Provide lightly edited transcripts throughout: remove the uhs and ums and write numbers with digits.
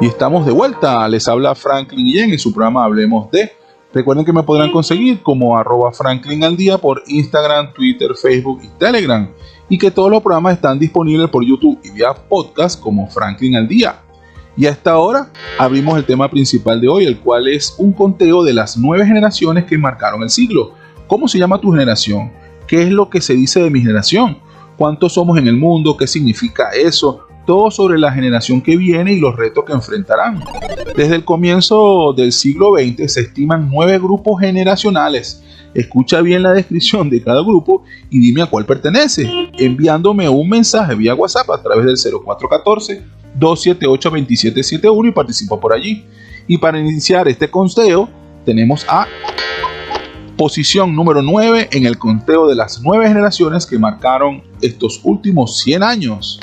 Y estamos de vuelta, les habla Franklin Guillén en su programa Hablemos de. Recuerden que me podrán conseguir como @FranklinAlDía por Instagram, Twitter, Facebook y Telegram, y que todos los programas están disponibles por YouTube y vía podcast como Franklin al Día. Y a esta hora abrimos el tema principal de hoy, el cual es un conteo de las 9 generaciones que marcaron el siglo. ¿Cómo se llama tu generación? ¿Qué es lo que se dice de mi generación? ¿Cuántos somos en el mundo? ¿Qué significa eso? Todo sobre la generación que viene y los retos que enfrentarán. Desde el comienzo del siglo XX se estiman 9 grupos generacionales. Escucha bien la descripción de cada grupo y dime a cuál pertenece, enviándome un mensaje vía WhatsApp a través del 0414-278-2771 y participa por allí. Y para iniciar este conteo tenemos a posición número 9 en el conteo de las 9 generaciones que marcaron estos últimos 100 años.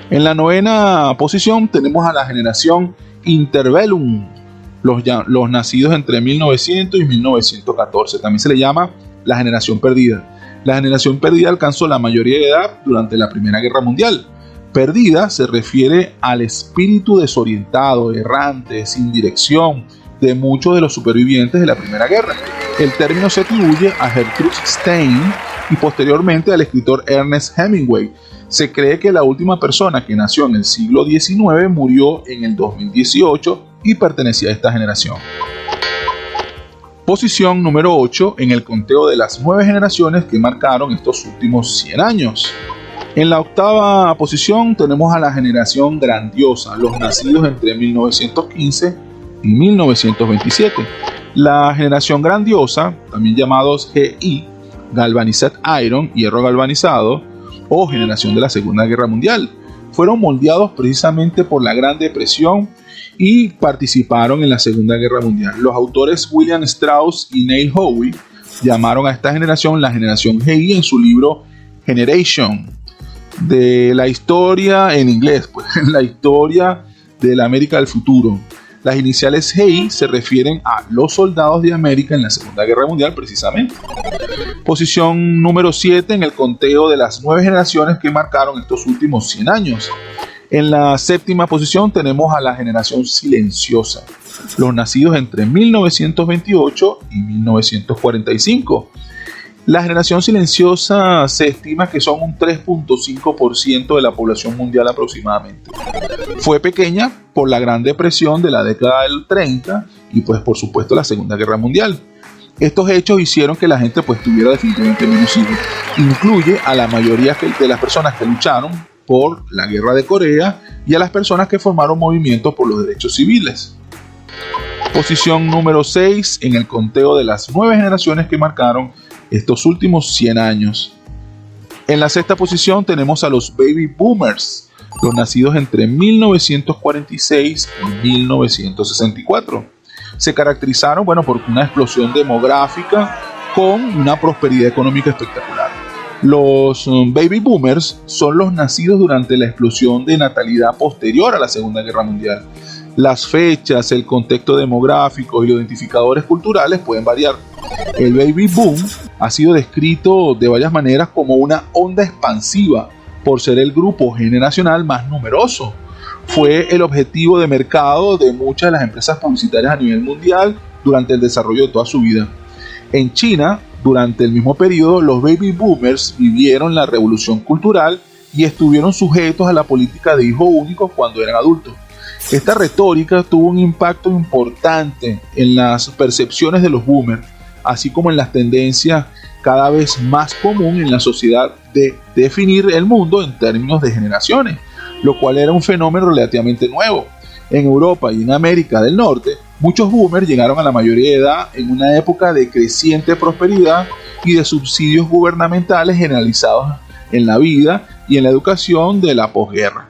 En la 9ª posición tenemos a la generación Interbellum, los nacidos entre 1900 y 1914. También se le llama la generación perdida. La generación perdida alcanzó la mayoría de edad durante la Primera Guerra Mundial. Perdida se refiere al espíritu desorientado, errante, sin dirección de muchos de los supervivientes de la Primera Guerra. El término se atribuye a Gertrude Stein y posteriormente al escritor Ernest Hemingway. Se cree que la última persona que nació en el siglo XIX murió en el 2018 y pertenecía a esta generación. Posición número 8 en el conteo de las 9 generaciones que marcaron estos últimos 100 años. En la 8ª posición tenemos a la generación grandiosa, los nacidos entre 1915 y 1927. La generación grandiosa, también llamados GI, Galvanized Iron, hierro galvanizado, o generación de la Segunda Guerra Mundial, fueron moldeados precisamente por la Gran Depresión y participaron en la Segunda Guerra Mundial. Los autores William Strauss y Neil Howe llamaron a esta generación la generación GI en su libro Generation, de la historia en inglés, pues, la historia de la América del futuro. Las iniciales GI se refieren a los soldados de América en la Segunda Guerra Mundial precisamente. Posición número 7 en el conteo de las 9 generaciones que marcaron estos últimos 100 años. En la 7ª posición tenemos a la generación silenciosa, los nacidos entre 1928 y 1945. La generación silenciosa se estima que son un 3.5% de la población mundial aproximadamente. Fue pequeña por la Gran Depresión de la década del 30 y pues por supuesto la Segunda Guerra Mundial. Estos hechos hicieron que la gente pues tuviera definitivamente menos hijos. Incluye a la mayoría de las personas que lucharon por la Guerra de Corea y a las personas que formaron movimientos por los derechos civiles. Posición número 6 en el conteo de las 9 generaciones que marcaron estos últimos 100 años. En la 6ª posición tenemos a los Baby Boomers, los nacidos entre 1946 y 1964. Se caracterizaron por una explosión demográfica con una prosperidad económica espectacular. Los Baby Boomers son los nacidos durante la explosión de natalidad posterior a la Segunda Guerra Mundial. Las fechas, el contexto demográfico y los identificadores culturales pueden variar. El Baby Boom ha sido descrito de varias maneras como una onda expansiva por ser el grupo generacional más numeroso. Fue el objetivo de mercado de muchas de las empresas publicitarias a nivel mundial durante el desarrollo de toda su vida. En China, durante el mismo periodo, los Baby Boomers vivieron la revolución cultural y estuvieron sujetos a la política de hijos únicos cuando eran adultos. Esta retórica tuvo un impacto importante en las percepciones de los boomers, así como en las tendencias cada vez más común en la sociedad de definir el mundo en términos de generaciones, lo cual era un fenómeno relativamente nuevo. En Europa y en América del Norte, muchos boomers llegaron a la mayoría de edad en una época de creciente prosperidad y de subsidios gubernamentales generalizados en la vida y en la educación de la posguerra.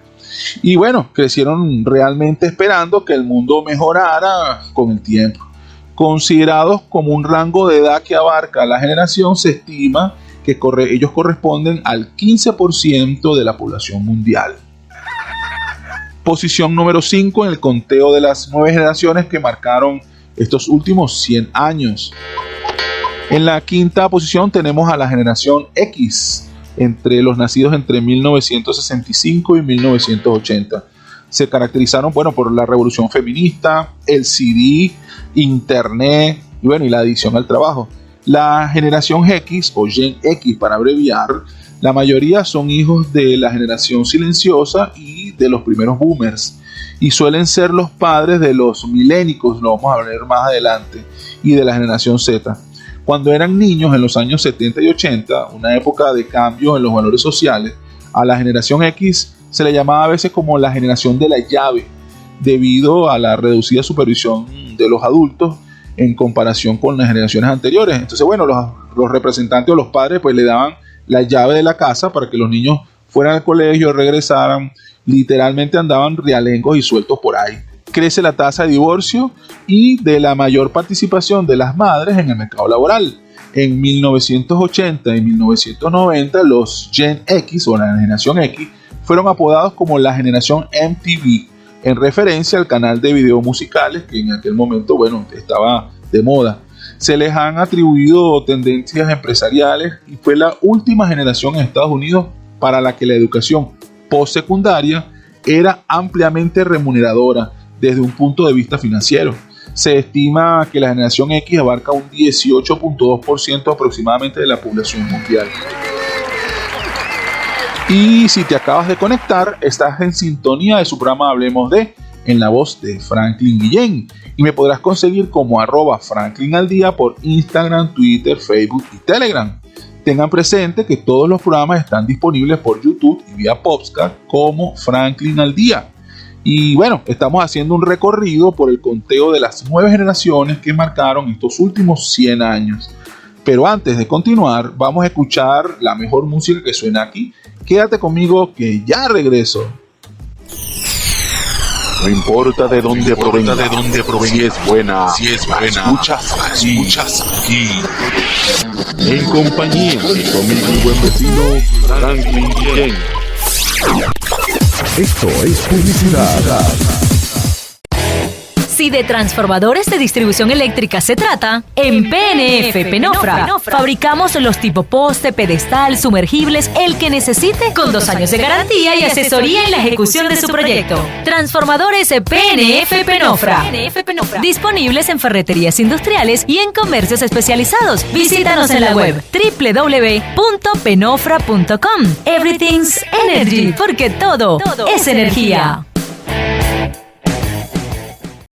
Y crecieron realmente esperando que el mundo mejorara con el tiempo. Considerados como un rango de edad que abarca la generación, se estima que ellos corresponden al 15% de la población mundial. Posición número 5 en el conteo de las 9 generaciones que marcaron estos últimos 100 años. En la 5ª posición tenemos a la generación X, entre los nacidos entre 1965 y 1980. se caracterizaron, bueno, por la revolución feminista, el CD, internet y bueno, y la adicción al trabajo. La generación X o Gen X para abreviar, la mayoría son hijos de la generación silenciosa y de los primeros boomers y suelen ser los padres de los milénicos, lo vamos a ver más adelante, y de la generación Z. Cuando eran niños en los años 70 y 80, una época de cambio en los valores sociales, a la generación X se le llamaba a veces como la generación de la llave, debido a la reducida supervisión de los adultos en comparación con las generaciones anteriores. Entonces, bueno, los representantes o los padres pues le daban la llave de la casa para que los niños fueran al colegio, regresaran, literalmente andaban realengos y sueltos por ahí. Crece la tasa de divorcio y de la mayor participación de las madres en el mercado laboral. En 1980 y 1990 los Gen X o la generación X fueron apodados como la generación MTV, en referencia al canal de videos musicales que en aquel momento, bueno, estaba de moda. Se les han atribuido tendencias empresariales y fue la última generación en Estados Unidos para la que la educación postsecundaria era ampliamente remuneradora desde un punto de vista financiero. Se estima que la generación X abarca un 18.2% aproximadamente de la población mundial. Y si te acabas de conectar, estás en sintonía de su programa Hablemos de, en la voz de Franklin Guillén, y me podrás conseguir como @FranklinAlDía por Instagram, Twitter, Facebook y Telegram. Tengan presente que todos los programas están disponibles por YouTube y vía podcast como Franklin al Día. Y bueno, estamos haciendo un recorrido por el conteo de las 9 generaciones que marcaron estos últimos 100 años. Pero antes de continuar, vamos a escuchar la mejor música que suena aquí. Quédate conmigo que ya regreso. No importa de dónde provenga, si es buena, escuchas aquí. En compañía de conmigo y buen vecino Franklin Guillén. Esto es publicidad. Si de transformadores de distribución eléctrica se trata, en PNF Penofra fabricamos los tipo poste, pedestal, sumergibles, el que necesite, con 2 años de garantía y asesoría en la ejecución de su proyecto. Transformadores PNF Penofra. Disponibles en ferreterías industriales y en comercios especializados. Visítanos en la web www.penofra.com. Everything's Energy, porque todo es energía.